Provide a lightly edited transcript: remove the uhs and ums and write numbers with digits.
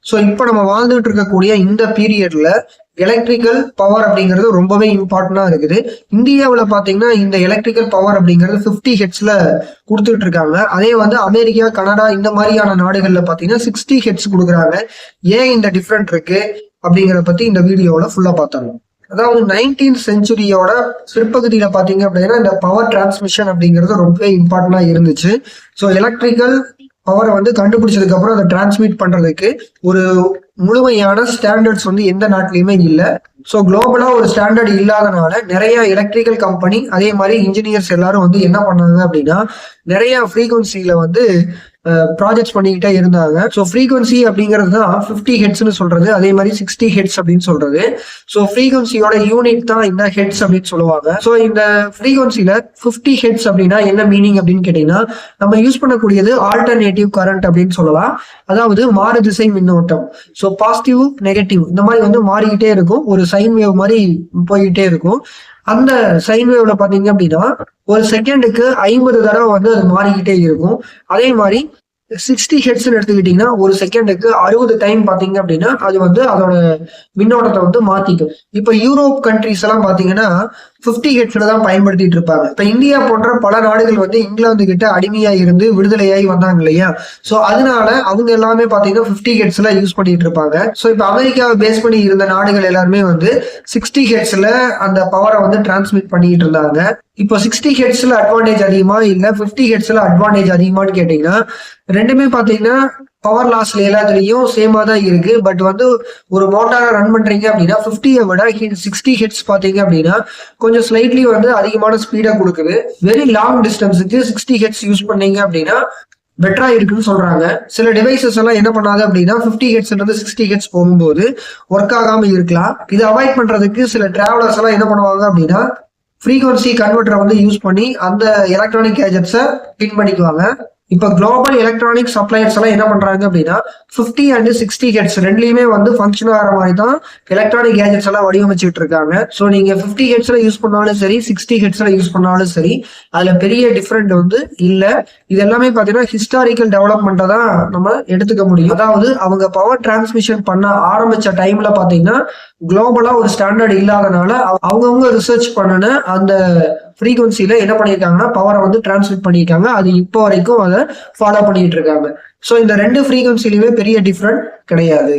So இப்போ நம்ம வாழ்ந்துட்டு இருக்கக்கூடிய இந்த பீரியட்ல எலக்ட்ரிக்கல் பவர் அப்படிங்கிறது ரொம்பவே இம்பார்ட்டண்டா இருக்குது. இந்தியாவில் பார்த்தீங்கன்னா இந்த எலக்ட்ரிக்கல் பவர் அப்படிங்கிறது 50 ஹெட்ஸ்ல கொடுத்துட்டு இருக்காங்க. அதே வந்து அமெரிக்கா, கனடா இந்த மாதிரியான நாடுகள்ல பார்த்தீங்கன்னா 60 ஹெட்ஸ் கொடுக்குறாங்க. ஏன் இந்த டிஃப்ரெண்ட் இருக்கு அப்படிங்கிறத பத்தி இந்த வீடியோவில் ஃபுல்லா பார்த்தாங்க. அதாவது 19th செஞ்சுரியோட பிற்பகுதியில பாத்தீங்க அப்படின்னா இந்த பவர் டிரான்ஸ்மிஷன் அப்படிங்கிறது ரொம்பவே இம்பார்ட்டண்டா இருந்துச்சு. ஸோ எலக்ட்ரிக்கல் பவரை வந்து கண்டுபிடிச்சதுக்கு அப்புறம் அதை டிரான்ஸ்மிட் பண்றதுக்கு ஒரு முழுமையான ஸ்டாண்டர்ட்ஸ் வந்து எந்த நாட்டிலையுமே இல்லை. ஸோ குளோபலா ஒரு ஸ்டாண்டர்ட் இல்லாதனால நிறைய எலக்ட்ரிக்கல் கம்பெனி அதே மாதிரி இன்ஜினியர்ஸ் எல்லாரும் வந்து என்ன பண்ணாங்க அப்படின்னா நிறைய ஃப்ரீக்வன்சியில வந்து ப்ராஜெக்ட்ஸ் பண்ணிக்கிட்டே இருந்தாங்க. ஸோ ஃப்ரீக்வன்சி அப்படிங்கிறது தான் 50 ஹெட்ஸ்னு சொல்றது, அதே மாதிரி 60 ஹெட்ஸ் அப்படின்னு சொல்றது. ஸோ ஃப்ரீக்வன்சியோட யூனிட் தான் இந்த ஹெட்ஸ் அப்படின்னு சொல்லுவாங்க. ஸோ இந்த ஃப்ரீக்வன்சியில 50 ஹெட்ஸ் அப்படின்னா என்ன மீனிங் அப்படின்னு கேட்டீங்கன்னா நம்ம யூஸ் பண்ணக்கூடியது ஆல்டர்னேட்டிவ் கரண்ட் அப்படின்னு சொல்லலாம். அதாவது மாறு திசை மின்னோட்டம். ஸோ பாசிட்டிவ் நெகட்டிவ் இந்த மாதிரி வந்து மாறிக்கிட்டே இருக்கும், ஒரு சைன் வேவ் மாதிரி போய்கிட்டே இருக்கும். அந்த சைன் வேவ்ல பாத்தீங்க அப்படின்னா ஒரு செகண்டுக்கு 50 தடவை வந்து அது மாறிக்கிட்டே இருக்கும். அதே மாதிரி 60 ஹெட்ஸ்ன்னு எடுத்துக்கிட்டீங்கன்னா ஒரு செகண்டுக்கு 60 டைம் பாத்தீங்க அப்படின்னா அது வந்து அதோட மின்னோட்டத்தை வந்து மாத்திக்கும். இப்ப யூரோப் கண்ட்ரிஸ் எல்லாம் பாத்தீங்கன்னா 50 ஹெட்ஸ்ல தான் பயன்படுத்திட்டு இருப்பாங்க. இப்ப இந்தியா போன்ற பல நாடுகள் வந்து இங்கிலாந்து கிட்ட அடிமையா இருந்து விடுதலையாகி வந்தாங்க இல்லையா? சோ அதனால அவங்க எல்லாமே பாத்தீங்கன்னா 50 ஹெட்ஸ்ல யூஸ் பண்ணிட்டு இருப்பாங்க. சோ இப்ப அமெரிக்காவை பேஸ் பண்ணி இருந்த நாடுகள் எல்லாருமே வந்து 60 ஹெட்ஸ்ல அந்த பவரை வந்து டிரான்ஸ்மிட் பண்ணிட்டு இருந்தாங்க. இப்போ 60 ஹெட்ஸ்ல அட்வான்டேஜ் அதிகமா இல்ல 50 ஹெட்ஸ்ல அட்வான்டேஜ் அதிகமான்னு கேட்டீங்கன்னா ரெண்டுமே பாத்தீங்கன்னா பவர் லாஸ்ல எல்லாத்துலயும் சேமா தான் இருக்கு. பட் வந்து ஒரு மோட்டாரை ரன் பண்றீங்க அப்படின்னா 50 விட 60 ஹெட்ஸ் பாத்தீங்க அப்படின்னா கொஞ்சம் ஸ்லைட்லி வந்து அதிகமான ஸ்பீடா கொடுக்குது. வெரி லாங் டிஸ்டன்ஸுக்கு 60 ஹெட்ஸ் யூஸ் பண்ணீங்க அப்படின்னா பெட்டரா இருக்குன்னு சொல்றாங்க. சில டிவைசஸ் எல்லாம் என்ன பண்ணாது அப்படின்னா 50 ஹெட்ஸ்ல இருந்து 60 ஹெட்ஸ் போகும்போது ஒர்க் ஆகாம இருக்கலாம். இதை அவாய்ட் பண்றதுக்கு சில டிராவலர்ஸ் எல்லாம் என்ன பண்ணுவாங்க அப்படின்னா ஃப்ரீக்வன்சி கன்வெர்ட்டரை வந்து யூஸ் பண்ணி அந்த எலக்ட்ரானிக் கேஜெட்ஸை பின் பண்ணிக்குவாங்க. இப்ப குளோபல் எலக்ட்ரானிக் சப்ளையர்ஸ் எல்லாம் என்ன பண்றாங்க அப்படின்னா 50 and 60 ஹெட்ஸ் ரெண்டுலயுமே வந்து ஃபங்க்ஷன் ஆகிற மாதிரி தான் எலக்ட்ரானிக் கேஜெட்ஸ் எல்லாம் வடிவமைச்சுட்டு இருக்காங்க. ஸோ நீங்க 50 ஹெட்ஸ்ல யூஸ் பண்ணாலும் சரி 60 ஹெட்ஸ்ல யூஸ் பண்ணாலும் சரி அதுல பெரிய டிஃபரெண்ட் வந்து இல்ல. இது எல்லாமே பாத்தீங்கன்னா ஹிஸ்டாரிக்கல் டெவலப்மெண்ட்டை தான் நம்ம எடுத்துக்க முடியும். அதாவது அவங்க பவர் டிரான்ஸ்மிஷன் பண்ண ஆரம்பிச்ச டைம்ல பாத்தீங்கன்னா குளோபலா ஒரு ஸ்டாண்டர்ட் இல்லாதனால அவங்கவுங்க ரிசர்ச் பண்ணின அந்த ஃப்ரீக்வன்சில என்ன பண்ணியிருக்காங்கன்னா பவரை வந்து டிரான்ஸ்மிட் பண்ணியிருக்காங்க. அது இப்போ வரைக்கும் அதை ஃபாலோ பண்ணிட்டு இருக்காங்க. ஸோ இந்த ரெண்டு ஃப்ரீக்வன்சிலுமே பெரிய டிஃபரெண்ட் கிடையாது.